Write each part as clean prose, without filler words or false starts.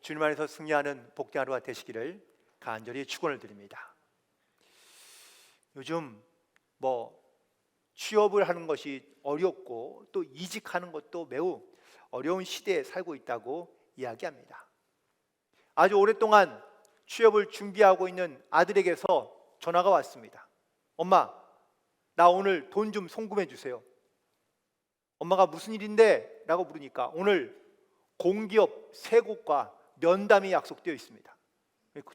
주님 안에서 승리하는 복된 하루가 되시기를 간절히 축원을 드립니다. 요즘 취업을 하는 것이 어렵고 또 이직하는 것도 매우 어려운 시대에 살고 있다고 이야기합니다. 아주 오랫동안 취업을 준비하고 있는 아들에게서 전화가 왔습니다. 엄마, 나 오늘 돈 좀 송금해 주세요. 엄마가 무슨 일인데? 라고 물으니까 오늘 공기업 세 곳과 면담이 약속되어 있습니다.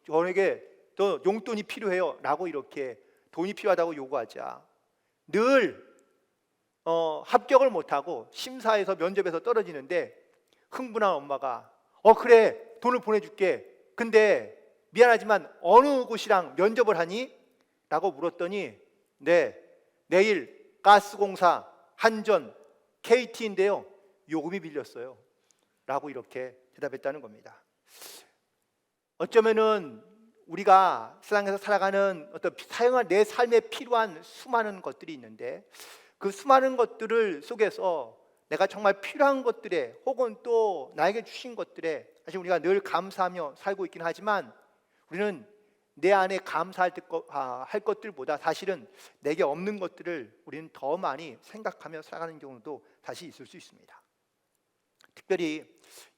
저에게 또 용돈이 필요해요 라고 이렇게 돈이 필요하다고 요구하자 늘 합격을 못하고 심사에서 면접에서 떨어지는데 흥분한 엄마가 그래 돈을 보내줄게. 근데 미안하지만 어느 곳이랑 면접을 하니? 라고 물었더니 네, 내일 가스공사, 한전, KT인데요 요금이 밀렸어요 라고 이렇게 대답했다는 겁니다. 어쩌면은 우리가 세상에서 살아가는 어떤 사용할 내 삶에 필요한 수많은 것들이 있는데 그 수많은 것들을 속에서 내가 정말 필요한 것들에 혹은 또 나에게 주신 것들에 사실 우리가 늘 감사하며 살고 있긴 하지만 우리는 내 안에 감사할 할 것들보다 사실은 내게 없는 것들을 우리는 더 많이 생각하며 살아가는 경우도 다시 있을 수 있습니다. 특별히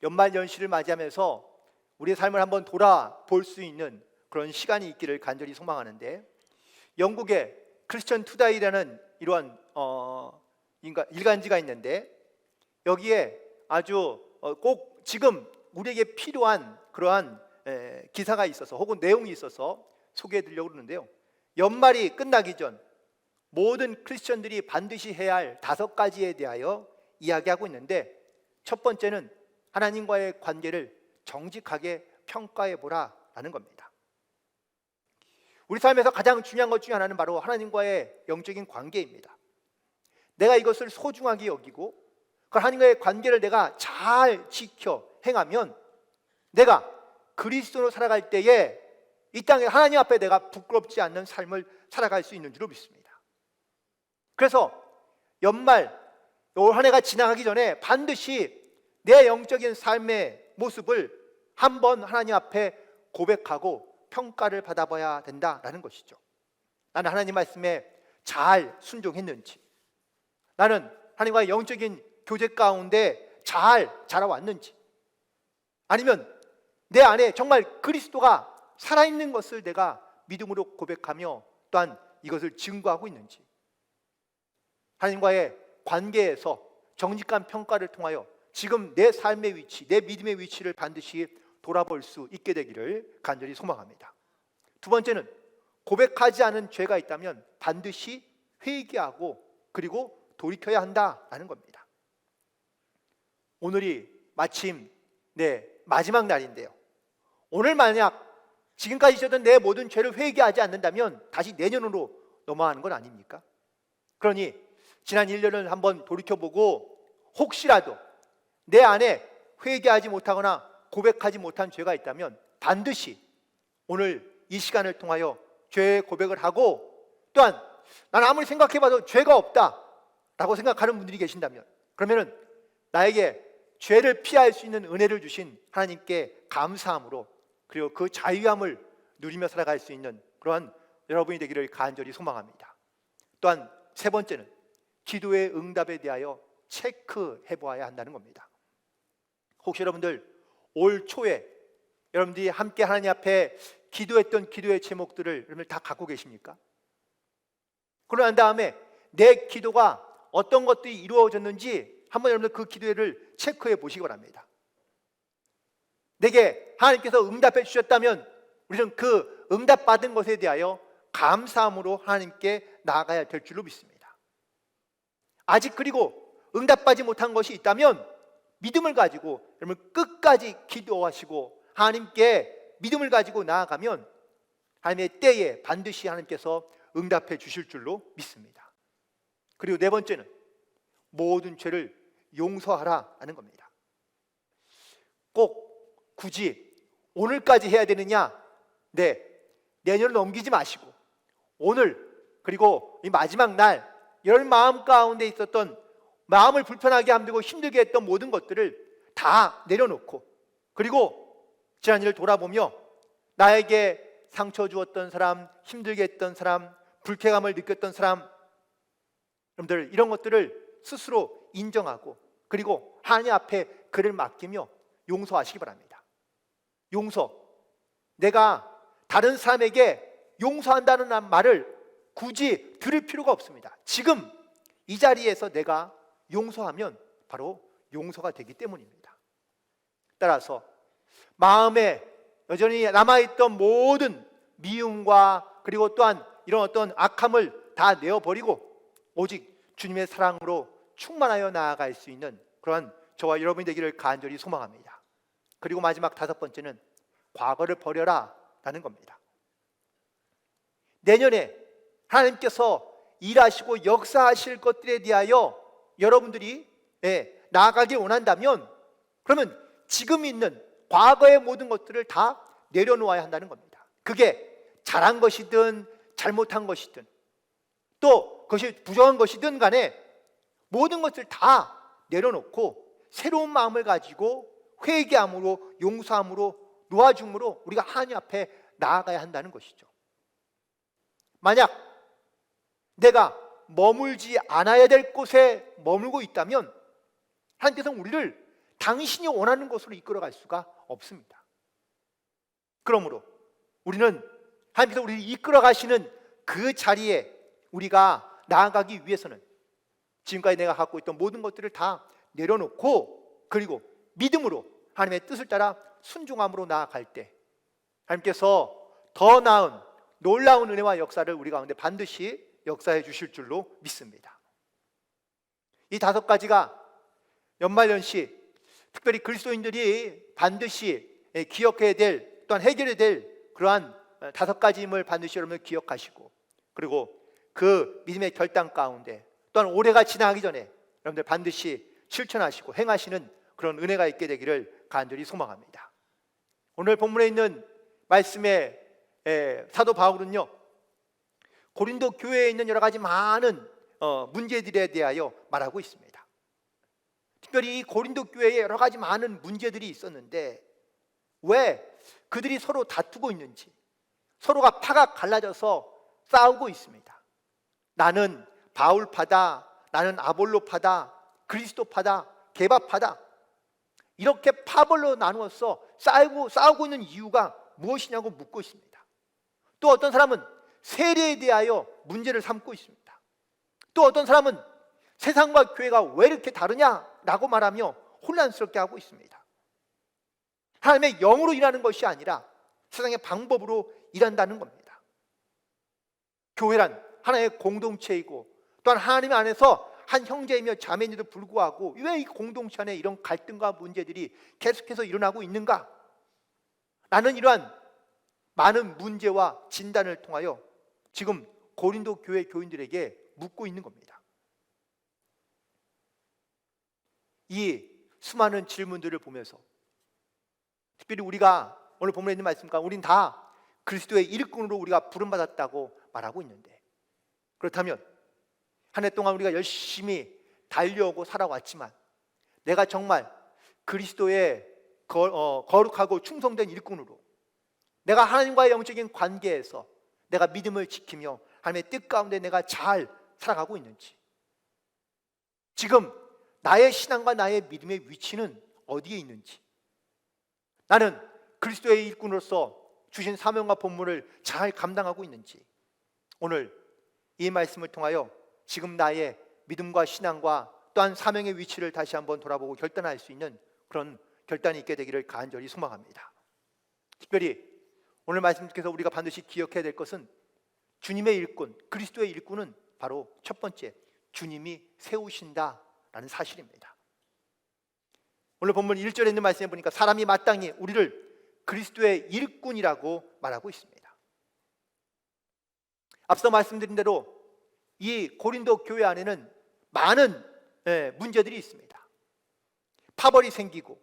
연말연시를 맞이하면서 우리의 삶을 한번 돌아볼 수 있는 그런 시간이 있기를 간절히 소망하는데 영국의 크리스천 투데이라는 이러한 일간지가 있는데 여기에 아주 꼭 지금 우리에게 필요한 그러한 기사가 있어서 혹은 내용이 있어서 소개해 드리려고 그러는데요. 연말이 끝나기 전 모든 크리스천들이 반드시 해야 할 5가지에 대하여 이야기하고 있는데 첫 번째는 하나님과의 관계를 정직하게 평가해 보라라는 겁니다. 우리 삶에서 가장 중요한 것 중에 하나는 바로 하나님과의 영적인 관계입니다. 내가 이것을 소중하게 여기고 그 하나님과의 관계를 내가 잘 지켜 행하면 내가 그리스도로 살아갈 때에 이 땅에 하나님 앞에 내가 부끄럽지 않는 삶을 살아갈 수 있는 줄로 믿습니다. 그래서 연말 올 한 해가 지나가기 전에 반드시 내 영적인 삶의 모습을 한번 하나님 앞에 고백하고 평가를 받아봐야 된다라는 것이죠. 나는 하나님 말씀에 잘 순종했는지, 나는 하나님과의 영적인 교제 가운데 잘 자라왔는지, 아니면 내 안에 정말 그리스도가 살아있는 것을 내가 믿음으로 고백하며 또한 이것을 증거하고 있는지, 하나님과의 관계에서 정직한 평가를 통하여 지금 내 삶의 위치, 내 믿음의 위치를 반드시 돌아볼 수 있게 되기를 간절히 소망합니다. 두 번째는 고백하지 않은 죄가 있다면 반드시 회개하고 그리고 돌이켜야 한다라는 겁니다. 오늘이 마침 내 마지막 날인데요. 오늘 만약 지금까지 있었던 내 모든 죄를 회개하지 않는다면 다시 내년으로 넘어가는 건 아닙니까? 그러니 지난 1년을 한번 돌이켜보고 혹시라도 내 안에 회개하지 못하거나 고백하지 못한 죄가 있다면 반드시 오늘 이 시간을 통하여 죄의 고백을 하고 또한 난 아무리 생각해봐도 죄가 없다라고 생각하는 분들이 계신다면 그러면은 나에게 죄를 피할 수 있는 은혜를 주신 하나님께 감사함으로 그리고 그 자유함을 누리며 살아갈 수 있는 그러한 여러분이 되기를 간절히 소망합니다. 또한 세 번째는 기도의 응답에 대하여 체크해 보아야 한다는 겁니다. 혹시 여러분들 올 초에 여러분들이 함께 하나님 앞에 기도했던 기도의 제목들을 여러분들 다 갖고 계십니까? 그러고 난 다음에 내 기도가 어떤 것들이 이루어졌는지 한번 여러분들 그 기도를 체크해 보시기 바랍니다. 내게 하나님께서 응답해 주셨다면 우리는 그 응답받은 것에 대하여 감사함으로 하나님께 나아가야 될 줄로 믿습니다. 아직 그리고 응답받지 못한 것이 있다면 믿음을 가지고 여러분 끝까지 기도하시고 하나님께 믿음을 가지고 나아가면 하나님의 때에 반드시 하나님께서 응답해 주실 줄로 믿습니다. 그리고 네 번째는 모든 죄를 용서하라 하는 겁니다. 꼭 굳이 오늘까지 해야 되느냐? 네, 내년을 넘기지 마시고 오늘 그리고 이 마지막 날 여러분 마음 가운데 있었던 마음을 불편하게 만들고 힘들게 했던 모든 것들을 다 내려놓고 그리고 지난 일을 돌아보며 나에게 상처 주었던 사람, 힘들게 했던 사람, 불쾌감을 느꼈던 사람, 여러분들 이런 것들을 스스로 인정하고 그리고 하나님 앞에 그를 맡기며 용서하시기 바랍니다. 용서. 내가 다른 사람에게 용서한다는 말을 굳이 들을 필요가 없습니다. 지금 이 자리에서 내가 용서하면 바로 용서가 되기 때문입니다. 따라서 마음에 여전히 남아있던 모든 미움과 그리고 또한 이런 어떤 악함을 다 내어버리고 오직 주님의 사랑으로 충만하여 나아갈 수 있는 그러한 저와 여러분이 되기를 간절히 소망합니다. 그리고 마지막 다섯 번째는 과거를 버려라 라는 겁니다. 내년에 하나님께서 일하시고 역사하실 것들에 대하여 여러분들이 나아가길 원한다면 그러면 지금 있는 과거의 모든 것들을 다 내려놓아야 한다는 겁니다. 그게 잘한 것이든 잘못한 것이든 또 그것이 부정한 것이든 간에 모든 것을 다 내려놓고 새로운 마음을 가지고 회개함으로 용서함으로 놓아줌으로 우리가 하나님 앞에 나아가야 한다는 것이죠. 만약 내가 머물지 않아야 될 곳에 머물고 있다면 하나님께서는 우리를 당신이 원하는 곳으로 이끌어갈 수가 없습니다. 그러므로 우리는 하나님께서 우리를 이끌어 가시는 그 자리에 우리가 나아가기 위해서는 지금까지 내가 갖고 있던 모든 것들을 다 내려놓고 그리고 믿음으로 하나님의 뜻을 따라 순종함으로 나아갈 때 하나님께서 더 나은 놀라운 은혜와 역사를 우리 가운데 반드시 역사해 주실 줄로 믿습니다. 이 다섯 가지가 연말연시 특별히 그리스도인들이 반드시 기억해야 될 또한 해결해야 될 그러한 다섯 가지임을 반드시 여러분 기억하시고 그리고 그 믿음의 결단 가운데 또한 올해가 지나가기 전에 여러분들 반드시 실천하시고 행하시는 그런 은혜가 있게 되기를 간절히 소망합니다. 오늘 본문에 있는 말씀의 사도 바울은요 고린도 교회에 있는 여러 가지 많은 문제들에 대하여 말하고 있습니다. 특별히 이 고린도 교회에 여러 가지 많은 문제들이 있었는데 왜 그들이 서로 다투고 있는지 서로가 파가 갈라져서 싸우고 있습니다. 나는 바울파다, 나는 아볼로파다, 그리스도파다, 게바파다 이렇게 파벌로 나누어서 싸우고 있는 이유가 무엇이냐고 묻고 있습니다. 또 어떤 사람은 세례에 대하여 문제를 삼고 있습니다. 또 어떤 사람은 세상과 교회가 왜 이렇게 다르냐라고 말하며 혼란스럽게 하고 있습니다. 하나님의 영으로 일하는 것이 아니라 세상의 방법으로 일한다는 겁니다. 교회란 하나의 공동체이고 또한 하나님 안에서 한 형제이며 자매인데도 불구하고 왜 이 공동체 안에 이런 갈등과 문제들이 계속해서 일어나고 있는가? 라는 이러한 많은 문제와 진단을 통하여 지금 고린도 교회 교인들에게 묻고 있는 겁니다. 이 수많은 질문들을 보면서 특별히 우리가 오늘 본문에 있는 말씀과 우린 다 그리스도의 일꾼으로 우리가 부름받았다고 말하고 있는데 그렇다면 한 해 동안 우리가 열심히 달려오고 살아왔지만 내가 정말 그리스도의 거룩하고 충성된 일꾼으로 내가 하나님과의 영적인 관계에서 내가 믿음을 지키며 하나님의 뜻 가운데 내가 잘 살아가고 있는지 지금 나의 신앙과 나의 믿음의 위치는 어디에 있는지 나는 그리스도의 일꾼으로서 주신 사명과 본분을 잘 감당하고 있는지 오늘 이 말씀을 통하여 지금 나의 믿음과 신앙과 또한 사명의 위치를 다시 한번 돌아보고 결단할 수 있는 그런 결단이 있게 되기를 간절히 소망합니다. 특별히 오늘 말씀께서 우리가 반드시 기억해야 될 것은 주님의 일꾼, 그리스도의 일꾼은 바로 첫 번째 주님이 세우신다라는 사실입니다. 오늘 본문 1절에 있는 말씀에 보니까 사람이 마땅히 우리를 그리스도의 일꾼이라고 말하고 있습니다. 앞서 말씀드린 대로 이 고린도 교회 안에는 많은 문제들이 있습니다. 파벌이 생기고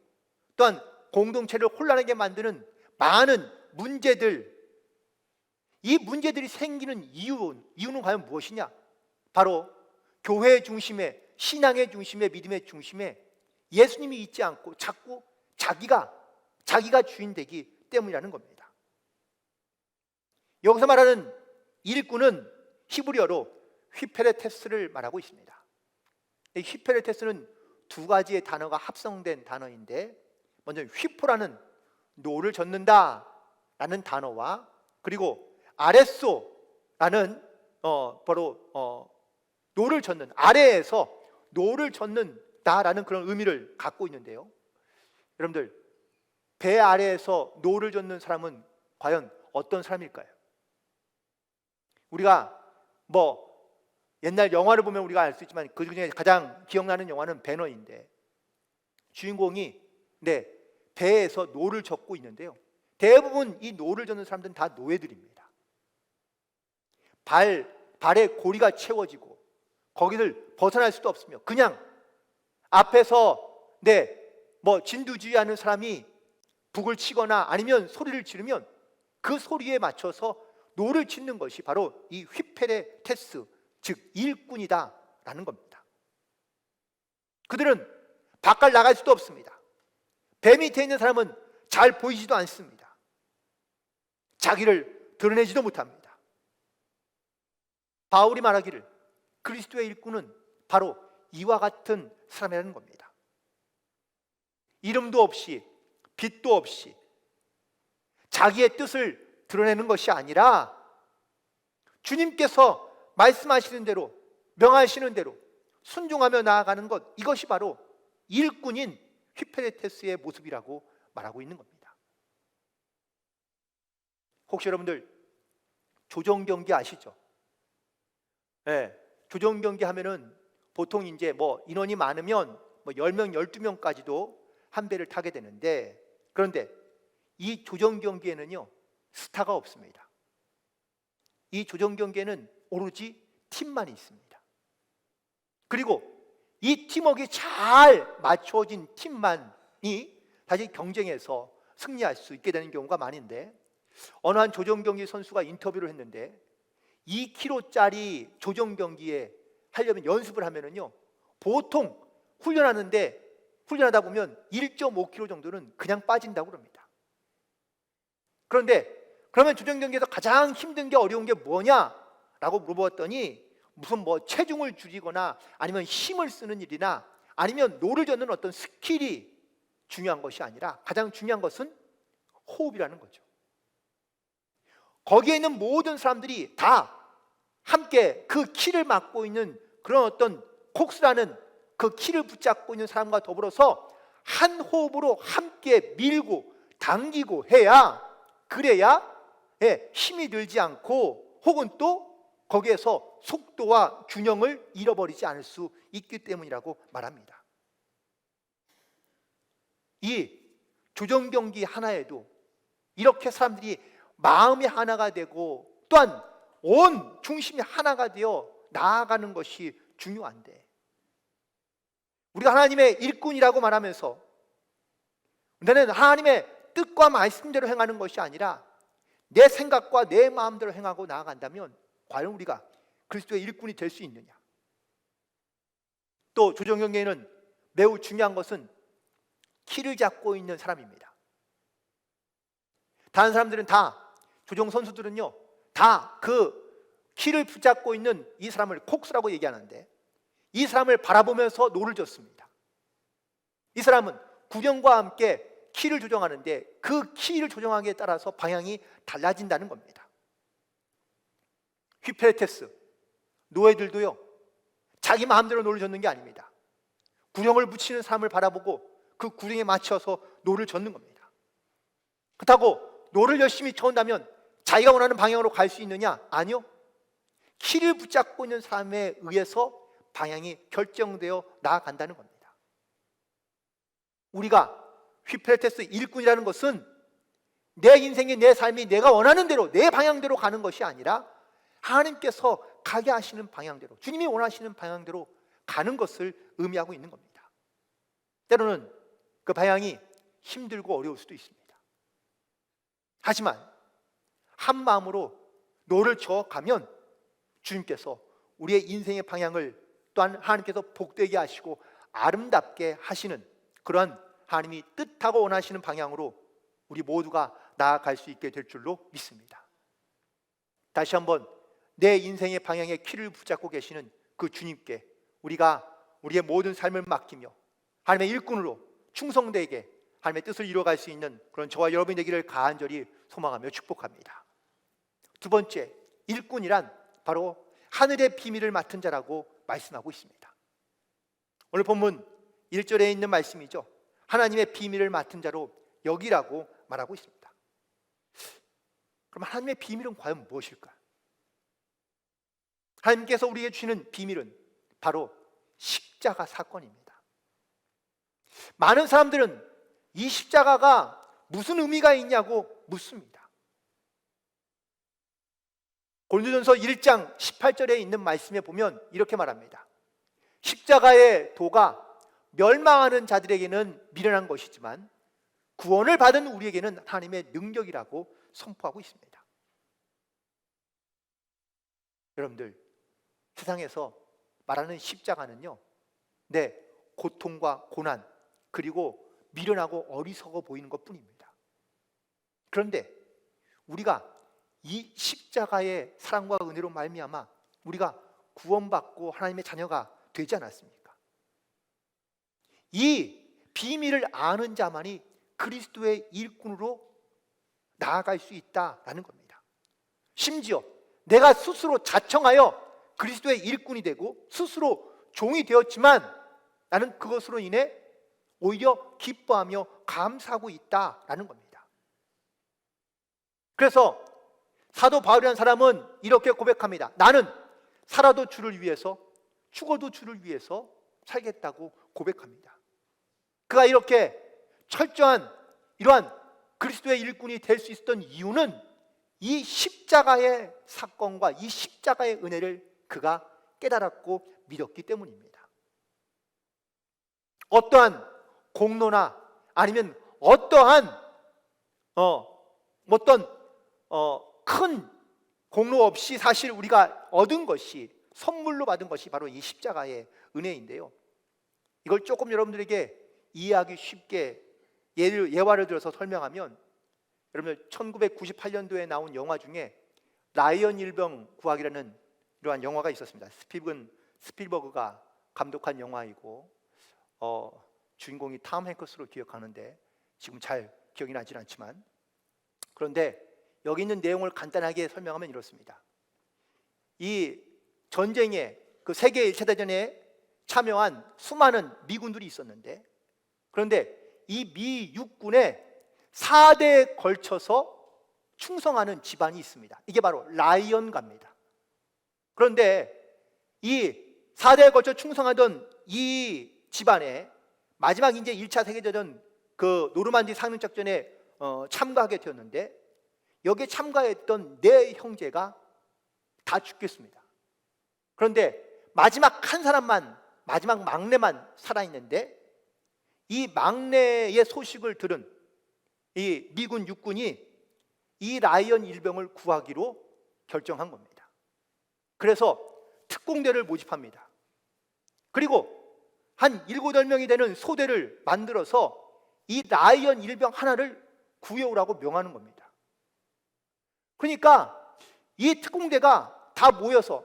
또한 공동체를 혼란하게 만드는 많은 문제들, 이 문제들이 생기는 이유는 과연 무엇이냐? 바로 교회의 중심에, 신앙의 중심에, 믿음의 중심에 예수님이 있지 않고 자꾸 자기가 자기가 주인 되기 때문이라는 겁니다. 여기서 말하는 일꾼은 히브리어로 휘페레테스를 말하고 있습니다. 이 휘페레테스는 두 가지의 단어가 합성된 단어인데, 먼저 휘포라는 노를 젓는다 라는 단어와, 그리고 아레소라는 바로 노를 젓는, 아래에서 노를 젓는다라는 그런 의미를 갖고 있는데요. 여러분들, 배 아래에서 노를 젓는 사람은 과연 어떤 사람일까요? 우리가 옛날 영화를 보면 우리가 알 수 있지만 그 중에 가장 기억나는 영화는 배너인데, 주인공이 배에서 노를 젓고 있는데요, 대부분 이 노를 젓는 사람들은 다 노예들입니다. 발에 고리가 채워지고 거기를 벗어날 수도 없으며, 그냥 앞에서 진두지휘하는 사람이 북을 치거나 아니면 소리를 지르면 그 소리에 맞춰서 노를 짓는 것이 바로 이 휘페레테스, 즉 일꾼이다 라는 겁니다. 그들은 바깥 나갈 수도 없습니다. 배 밑에 있는 사람은 잘 보이지도 않습니다. 자기를 드러내지도 못합니다. 바울이 말하기를 그리스도의 일꾼은 바로 이와 같은 사람이라는 겁니다. 이름도 없이 빛도 없이 자기의 뜻을 드러내는 것이 아니라 주님께서 말씀하시는 대로, 명하시는 대로 순종하며 나아가는 것, 이것이 바로 일꾼인 휘페레테스의 모습이라고 말하고 있는 겁니다. 혹시 여러분들 조정경기 아시죠? 조정경기 하면은 보통 이제 인원이 많으면 10명, 12명까지도 한 배를 타게 되는데, 그런데 이 조정경기에는요 스타가 없습니다. 이 조정경기에는 오로지 팀만이 있습니다. 그리고 이 팀워크가 잘 맞춰진 팀만이 다시 경쟁에서 승리할 수 있게 되는 경우가 많은데, 어느 한 조정경기 선수가 인터뷰를 했는데 2kg짜리 조정경기에 하려면 연습을 하면은요, 보통 훈련하다 보면 1.5kg 정도는 그냥 빠진다고 합니다. 그런데 그러면 조정경기에서 가장 힘든 게, 어려운 게 뭐냐라고 물어봤더니 무슨 체중을 줄이거나 아니면 힘을 쓰는 일이나 아니면 노를 젓는 어떤 스킬이 중요한 것이 아니라 가장 중요한 것은 호흡이라는 거죠. 거기에 있는 모든 사람들이 다 함께 그 키를 맡고 있는 그런 어떤 콕스라는 그 키를 붙잡고 있는 사람과 더불어서 한 호흡으로 함께 밀고 당기고 해야, 그래야 힘이 들지 않고 혹은 또 거기에서 속도와 균형을 잃어버리지 않을 수 있기 때문이라고 말합니다. 이 조정경기 하나에도 이렇게 사람들이 마음이 하나가 되고 또한 온 중심이 하나가 되어 나아가는 것이 중요한데, 우리가 하나님의 일꾼이라고 말하면서 나는 하나님의 뜻과 말씀대로 행하는 것이 아니라 내 생각과 내 마음대로 행하고 나아간다면 과연 우리가 그리스도의 일꾼이 될 수 있느냐? 또 조정경기에는 매우 중요한 것은 키를 잡고 있는 사람입니다. 다른 사람들은 다, 조정 선수들은요 다 그 키를 붙잡고 있는 이 사람을 콕스라고 얘기하는데, 이 사람을 바라보면서 노를 젓습니다. 이 사람은 구령과 함께 키를 조정하는데 그 키를 조정하기에 따라서 방향이 달라진다는 겁니다. 휘페레테스 노예들도요 자기 마음대로 노를 젓는 게 아닙니다. 구령을 붙이는 사람을 바라보고 그 구령에 맞춰서 노를 젓는 겁니다. 그렇다고 노를 열심히 쳐온다면 자기가 원하는 방향으로 갈 수 있느냐? 아니요. 키를 붙잡고 있는 사람에 의해서 방향이 결정되어 나아간다는 겁니다. 우리가 휘페레테스 일꾼이라는 것은 내 인생이, 내 삶이 내가 원하는 대로, 내 방향대로 가는 것이 아니라 하나님께서 가게 하시는 방향대로, 주님이 원하시는 방향대로 가는 것을 의미하고 있는 겁니다. 때로는 그 방향이 힘들고 어려울 수도 있습니다. 하지만 한 마음으로 노를 저어가면 주님께서 우리의 인생의 방향을 또한 하나님께서 복되게 하시고 아름답게 하시는 그러한 하나님이 뜻하고 원하시는 방향으로 우리 모두가 나아갈 수 있게 될 줄로 믿습니다. 다시 한번 내 인생의 방향에 키를 붙잡고 계시는 그 주님께 우리가 우리의 모든 삶을 맡기며 하나님의 일꾼으로 충성되게 하나님의 뜻을 이루어갈 수 있는 그런 저와 여러분이 되기를 간절히 소망하며 축복합니다. 두 번째, 일꾼이란 바로 하늘의 비밀을 맡은 자라고 말씀하고 있습니다. 오늘 본문 1절에 있는 말씀이죠. 하나님의 비밀을 맡은 자로 여기라고 말하고 있습니다. 그럼 하나님의 비밀은 과연 무엇일까? 하나님께서 우리에게 주시는 비밀은 바로 십자가 사건입니다. 많은 사람들은 이 십자가가 무슨 의미가 있냐고 묻습니다. 고린도전서 1장 18절에 있는 말씀에 보면 이렇게 말합니다. 십자가의 도가 멸망하는 자들에게는 미련한 것이지만 구원을 받은 우리에게는 하나님의 능력이라고 선포하고 있습니다. 여러분들, 세상에서 말하는 십자가는요, 고통과 고난 그리고 미련하고 어리석어 보이는 것뿐입니다. 그런데 우리가 이 십자가의 사랑과 은혜로 말미암아 우리가 구원받고 하나님의 자녀가 되지 않았습니까? 이 비밀을 아는 자만이 그리스도의 일꾼으로 나아갈 수 있다라는 겁니다. 심지어 내가 스스로 자청하여 그리스도의 일꾼이 되고 스스로 종이 되었지만 나는 그것으로 인해 오히려 기뻐하며 감사하고 있다라는 겁니다. 그래서 사도 바울이라는 사람은 이렇게 고백합니다. 나는 살아도 주를 위해서 죽어도 주를 위해서 살겠다고 고백합니다. 그가 이렇게 철저한 이러한 그리스도의 일꾼이 될 수 있었던 이유는 이 십자가의 사건과 이 십자가의 은혜를 그가 깨달았고 믿었기 때문입니다. 어떠한 공로나 아니면 어떠한 큰 공로 없이 사실 우리가 얻은 것이, 선물로 받은 것이 바로 이 십자가의 은혜인데요, 이걸 조금 여러분들에게 이해하기 쉽게 예화를 들어서 설명하면, 여러분들 1998년도에 나온 영화 중에 라이언 일병 구하기라는 이러한 영화가 있었습니다. 스티븐 스필버그가 감독한 영화이고 주인공이 톰 행크스로 기억하는데 지금 잘 기억이 나진 않지만, 그런데 여기 있는 내용을 간단하게 설명하면 이렇습니다. 이 전쟁에, 그 세계 1차 대전에 참여한 수많은 미군들이 있었는데, 그런데 이 미 육군에 4대에 걸쳐서 충성하는 집안이 있습니다. 이게 바로 라이언가입니다. 그런데 이 4대에 걸쳐 충성하던 이 집안에 마지막 이제 1차 세계대전 그 노르만디 상륙작전에 참가하게 되었는데, 여기에 참가했던 네 형제가 다 죽겠습니다. 그런데 마지막 한 사람만, 마지막 막내만 살아있는데, 이 막내의 소식을 들은 이 미군 육군이 이 라이언 일병을 구하기로 결정한 겁니다. 그래서 특공대를 모집합니다. 그리고 한 7, 8명이 되는 소대를 만들어서 이 라이언 일병 하나를 구해오라고 명하는 겁니다. 그러니까 이 특공대가 다 모여서,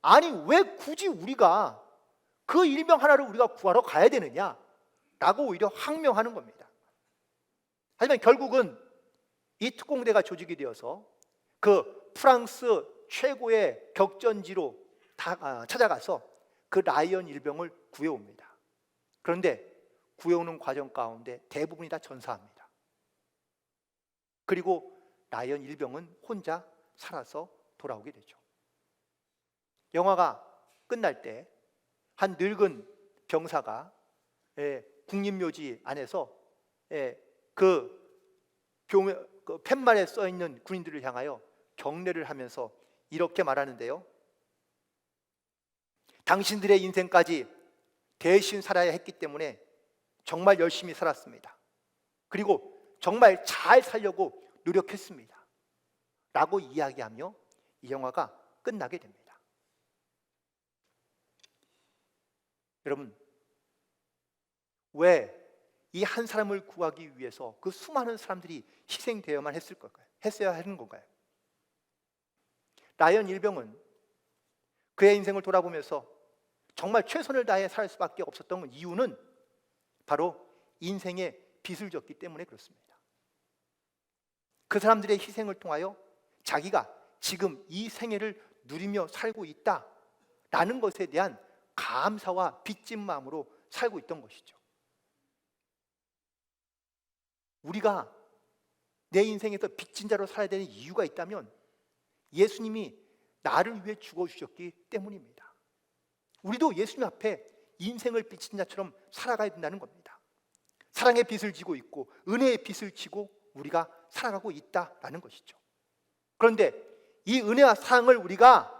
아니 왜 굳이 우리가 그 일병 하나를 우리가 구하러 가야 되느냐 라고 오히려 항명하는 겁니다. 하지만 결국은 이 특공대가 조직이 되어서 그 프랑스 최고의 격전지로 찾아가서 그 라이언 일병을 구해옵니다. 그런데 구해오는 과정 가운데 대부분이 다 전사합니다. 그리고 라이언 일병은 혼자 살아서 돌아오게 되죠. 영화가 끝날 때 한 늙은 병사가 국립묘지 안에서 그 팻말에 써있는 군인들을 향하여 경례를 하면서 이렇게 말하는데요, 당신들의 인생까지 대신 살아야 했기 때문에 정말 열심히 살았습니다. 그리고 정말 잘 살려고 노력했습니다 라고 이야기하며 이 영화가 끝나게 됩니다. 여러분, 왜 이 한 사람을 구하기 위해서 그 수많은 사람들이 희생되어야만 했을 걸까요? 했어야 하는 건가요? 라이언 일병은 그의 인생을 돌아보면서 정말 최선을 다해 살 수밖에 없었던 이유는 바로 인생의 빚을 졌기 때문에 그렇습니다. 그 사람들의 희생을 통하여 자기가 지금 이 생애를 누리며 살고 있다라는 것에 대한 감사와 빚진 마음으로 살고 있던 것이죠. 우리가 내 인생에서 빚진 자로 살아야 되는 이유가 있다면 예수님이 나를 위해 죽어주셨기 때문입니다. 우리도 예수님 앞에 인생을 빚진 자처럼 살아가야 된다는 겁니다. 사랑의 빚을 지고 있고 은혜의 빚을 지고 우리가 살아가고 있다라는 것이죠. 그런데 이 은혜와 사랑을 우리가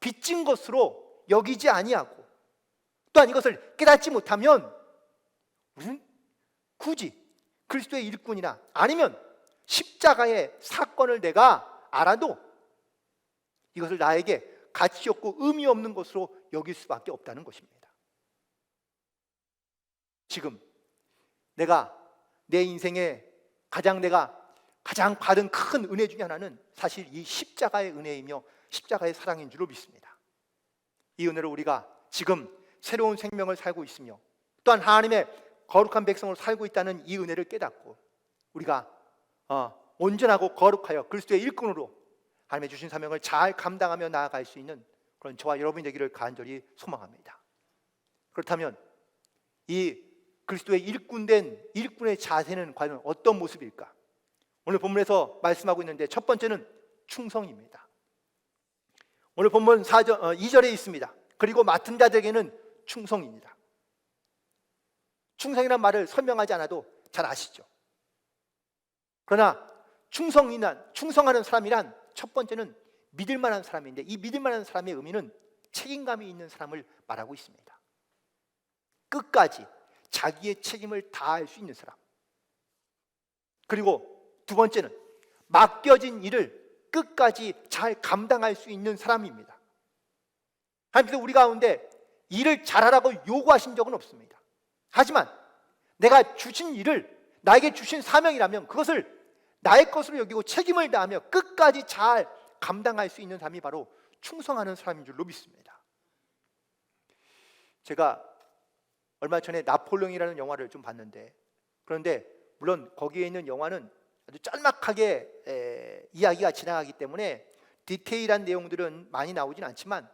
빚진 것으로 여기지 아니하고 또한 이것을 깨닫지 못하면 우리는 굳이 그리스도의 일꾼이나 아니면 십자가의 사건을 내가 알아도 이것을 나에게 가치 없고 의미 없는 것으로 여길 수밖에 없다는 것입니다. 지금 내가 내 인생에 내가 가장 받은 큰 은혜 중에 하나는 사실 이 십자가의 은혜이며 십자가의 사랑인 줄로 믿습니다. 이 은혜로 우리가 지금 새로운 생명을 살고 있으며 또한 하나님의 거룩한 백성으로 살고 있다는 이 은혜를 깨닫고 우리가 온전하고 거룩하여 그리스도의 일꾼으로 하나님의 주신 사명을 잘 감당하며 나아갈 수 있는 그런 저와 여러분이 되기를 간절히 소망합니다. 그렇다면 이 그리스도의 일꾼된 일꾼의 자세는 과연 어떤 모습일까? 오늘 본문에서 말씀하고 있는데 첫 번째는 충성입니다. 오늘 본문 2절에 있습니다. 그리고 맡은 자들에게는 충성입니다. 충성이란 말을 설명하지 않아도 잘 아시죠? 그러나 충성하는 사람이란 첫 번째는 믿을 만한 사람인데 이 믿을 만한 사람의 의미는 책임감이 있는 사람을 말하고 있습니다. 끝까지 자기의 책임을 다할 수 있는 사람. 그리고 두 번째는 맡겨진 일을 끝까지 잘 감당할 수 있는 사람입니다. 하나님께서 우리 가운데 일을 잘하라고 요구하신 적은 없습니다. 하지만 내가 주신 일을 나에게 주신 사명이라면 그것을 나의 것으로 여기고 책임을 다하며 끝까지 잘 감당할 수 있는 사람이 바로 충성하는 사람인 줄로 믿습니다. 제가 얼마 전에 나폴레옹이라는 영화를 좀 봤는데 그런데 물론 거기에 있는 영화는 아주 짤막하게 이야기가 지나가기 때문에 디테일한 내용들은 많이 나오진 않지만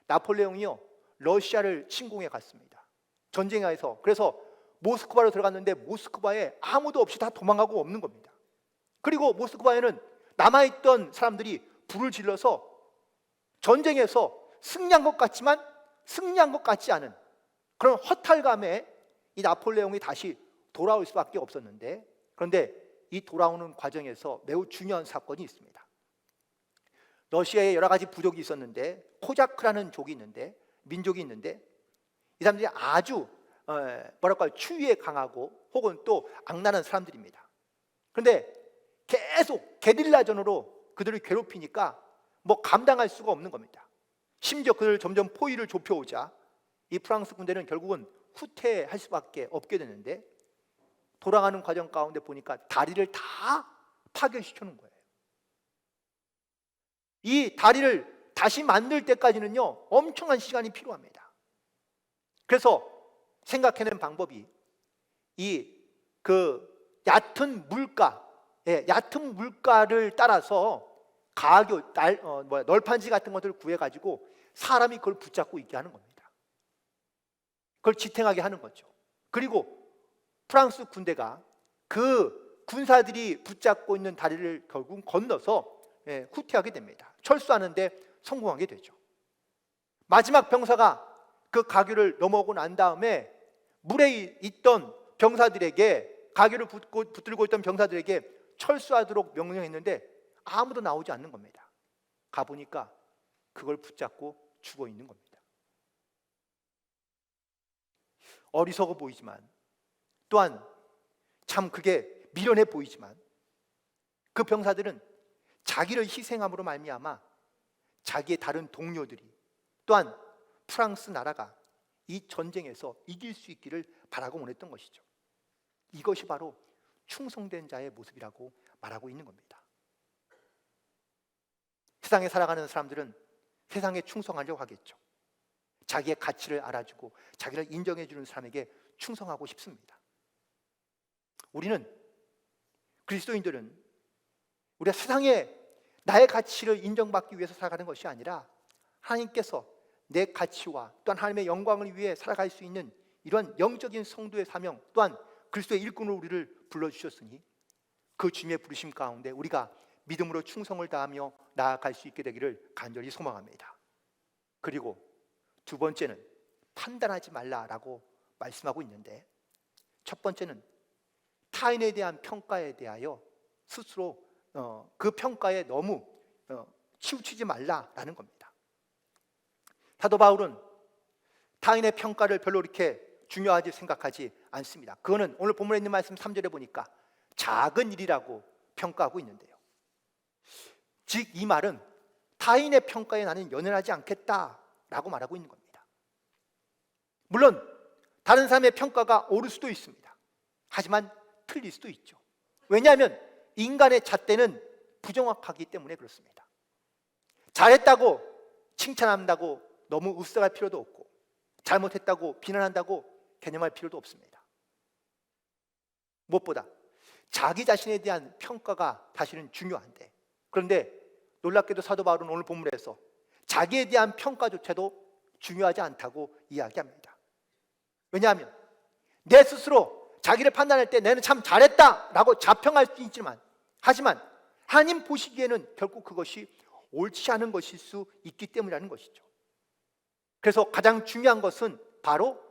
나폴레옹이요 러시아를 침공해 갔습니다. 전쟁에서. 그래서 모스크바로 들어갔는데 모스크바에 아무도 없이 다 도망가고 없는 겁니다. 그리고 모스크바에는 남아있던 사람들이 불을 질러서 전쟁에서 승리한 것 같지만 승리한 것 같지 않은 그런 허탈감에 이 나폴레옹이 다시 돌아올 수밖에 없었는데 그런데 이 돌아오는 과정에서 매우 중요한 사건이 있습니다. 러시아에 여러 가지 부족이 있었는데 코자크라는 민족이 있는데 이 사람들이 아주 추위에 강하고 혹은 또 악랄한 사람들입니다. 그런데 계속 게릴라전으로 그들을 괴롭히니까 감당할 수가 없는 겁니다. 심지어 그들을 점점 포위를 좁혀오자 이 프랑스 군대는 결국은 후퇴할 수밖에 없게 되는데 돌아가는 과정 가운데 보니까 다리를 다 파괴시켜 놓은 거예요. 이 다리를 다시 만들 때까지는요 엄청난 시간이 필요합니다. 그래서 생각해낸 방법이 얕은 물가를 따라서 널판지 같은 것들을 구해가지고 사람이 그걸 붙잡고 있게 하는 겁니다. 그걸 지탱하게 하는 거죠. 그리고 프랑스 군대가 그 군사들이 붙잡고 있는 다리를 결국 건너서 후퇴하게 됩니다. 철수하는데 성공하게 되죠. 마지막 병사가 그 가교를 넘어오고 난 다음에 물에 있던 병사들에게 가교를 붙들고 있던 병사들에게 철수하도록 명령했는데 아무도 나오지 않는 겁니다. 가보니까 그걸 붙잡고 죽어 있는 겁니다. 어리석어 보이지만 또한 참 그게 미련해 보이지만 그 병사들은 자기를 희생함으로 말미암아 자기의 다른 동료들이 또한 프랑스 나라가 이 전쟁에서 이길 수 있기를 바라고 원했던 것이죠. 이것이 바로 충성된 자의 모습이라고 말하고 있는 겁니다. 세상에 살아가는 사람들은 세상에 충성하려고 하겠죠. 자기의 가치를 알아주고 자기를 인정해주는 사람에게 충성하고 싶습니다. 우리는, 그리스도인들은 우리가 세상에 나의 가치를 인정받기 위해서 살아가는 것이 아니라 하나님께서 내 가치와 또한 하나님의 영광을 위해 살아갈 수 있는 이러한 영적인 성도의 사명, 또한 그리스도의 일꾼으로 우리를 불러주셨으니 그 주님의 부르심 가운데 우리가 믿음으로 충성을 다하며 나아갈 수 있게 되기를 간절히 소망합니다. 그리고 두 번째는 판단하지 말라라고 말씀하고 있는데, 첫 번째는 타인에 대한 평가에 대하여 스스로 그 평가에 너무 치우치지 말라라는 겁니다. 사도 바울은 타인의 평가를 별로 이렇게 중요하게 생각하지 않습니다. 그거는 오늘 본문에 있는 말씀 3절에 보니까 작은 일이라고 평가하고 있는데요. 즉 이 말은 타인의 평가에 나는 연연하지 않겠다라고 말하고 있는 겁니다. 물론 다른 사람의 평가가 옳을 수도 있습니다. 하지만 틀릴 수도 있죠. 왜냐하면 인간의 잣대는 부정확하기 때문에 그렇습니다. 잘했다고 칭찬한다고 너무 읍석할 필요도 없고, 잘못했다고 비난한다고 개념할 필요도 없습니다. 무엇보다 자기 자신에 대한 평가가 사실은 중요한데, 그런데 놀랍게도 사도 바울은 오늘 본문에서 자기에 대한 평가조차도 중요하지 않다고 이야기합니다. 왜냐하면 내 스스로 자기를 판단할 때 내는 참 잘했다라고 자평할 수 있지만, 하지만 하나님 보시기에는 결국 그것이 옳지 않은 것일 수 있기 때문이라는 것이죠. 그래서 가장 중요한 것은 바로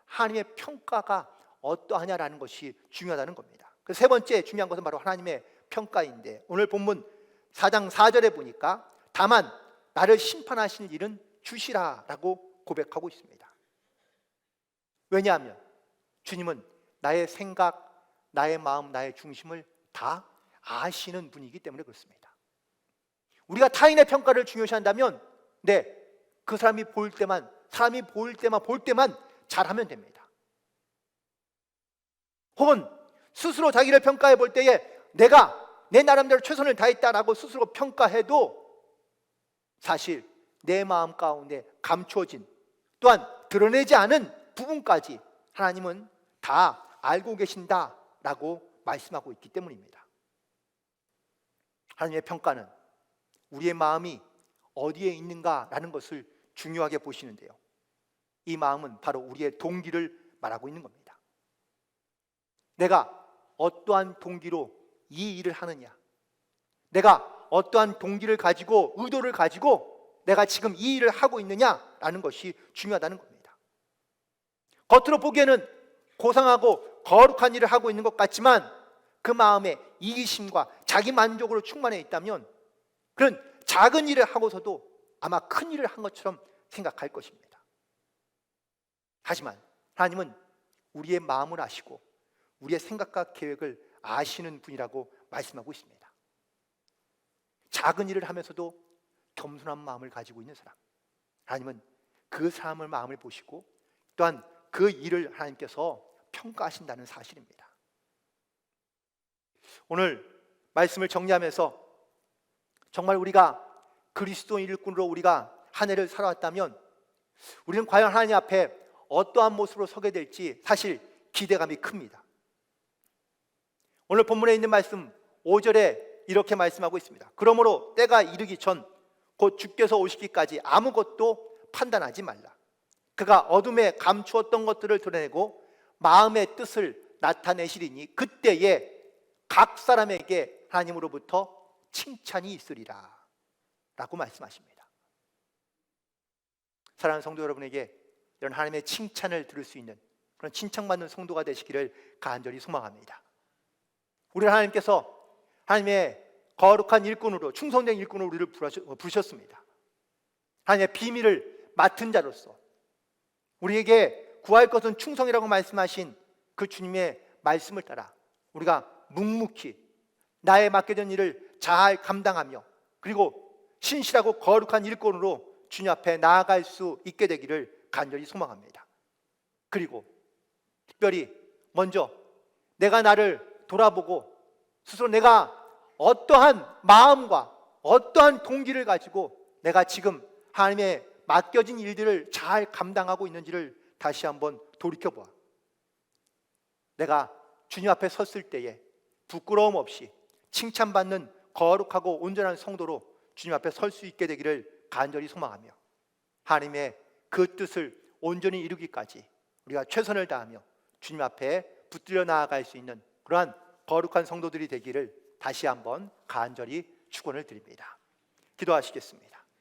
하나님의 평가가 어떠하냐라는 것이 중요하다는 겁니다. 그래서 세 번째 중요한 것은 바로 하나님의 평가인데, 오늘 본문 4장 4절에 보니까 다만 나를 심판하시는 일은 주시라라고 고백하고 있습니다. 왜냐하면 주님은 나의 생각, 나의 마음, 나의 중심을 다 아시는 분이기 때문에 그렇습니다. 우리가 타인의 평가를 중요시한다면 그 사람이 보일 때만 잘하면 됩니다. 혹은 스스로 자기를 평가해 볼 때에 내가 내 나름대로 최선을 다했다라고 스스로 평가해도 사실 내 마음 가운데 감추어진, 또한 드러내지 않은 부분까지 하나님은 다 알고 계신다라고 말씀하고 있기 때문입니다. 하나님의 평가는 우리의 마음이 어디에 있는가라는 것을 중요하게 보시는데요, 이 마음은 바로 우리의 동기를 말하고 있는 겁니다. 내가 어떠한 동기로 이 일을 하느냐, 내가 어떠한 동기를 가지고, 의도를 가지고 내가 지금 이 일을 하고 있느냐라는 것이 중요하다는 겁니다. 겉으로 보기에는 고상하고 거룩한 일을 하고 있는 것 같지만 그 마음에 이기심과 자기 만족으로 충만해 있다면 그런 작은 일을 하고서도 아마 큰 일을 한 것처럼 생각할 것입니다. 하지만 하나님은 우리의 마음을 아시고 우리의 생각과 계획을 아시는 분이라고 말씀하고 있습니다. 작은 일을 하면서도 겸손한 마음을 가지고 있는 사람, 하나님은 그 사람의 마음을 보시고 또한 그 일을 하나님께서 평가하신다는 사실입니다. 오늘 말씀을 정리하면서 정말 우리가 그리스도인 일꾼으로 우리가 한 해를 살아왔다면 우리는 과연 하나님 앞에 어떠한 모습으로 서게 될지 사실 기대감이 큽니다. 오늘 본문에 있는 말씀 5절에 이렇게 말씀하고 있습니다. 그러므로 때가 이르기 전 곧 주께서 오시기까지 아무것도 판단하지 말라. 그가 어둠에 감추었던 것들을 드러내고 마음의 뜻을 나타내시리니 그때에 각 사람에게 하나님으로부터 칭찬이 있으리라 라고 말씀하십니다. 사랑하는 성도 여러분에게 이런 하나님의 칭찬을 들을 수 있는 그런 칭찬받는 성도가 되시기를 간절히 소망합니다. 우리 하나님께서 하나님의 거룩한 일꾼으로, 충성된 일꾼으로 우리를 부르셨습니다. 하나님의 비밀을 맡은 자로서 우리에게 구할 것은 충성이라고 말씀하신 그 주님의 말씀을 따라 우리가 묵묵히 나의 맡겨진 일을 잘 감당하며 그리고 신실하고 거룩한 일꾼으로 주님 앞에 나아갈 수 있게 되기를 간절히 소망합니다. 그리고 특별히 먼저 내가 나를 돌아보고 스스로 내가 어떠한 마음과 어떠한 동기를 가지고 내가 지금 하나님의 맡겨진 일들을 잘 감당하고 있는지를 다시 한번 돌이켜보아. 내가 주님 앞에 섰을 때에 부끄러움 없이 칭찬받는 거룩하고 온전한 성도로 주님 앞에 설 수 있게 되기를 간절히 소망하며, 하나님의 그 뜻을 온전히 이루기까지 우리가 최선을 다하며 주님 앞에 붙들려 나아갈 수 있는 그러한 거룩한 성도들이 되기를 다시 한번 간절히 축원을 드립니다. 기도하시겠습니다.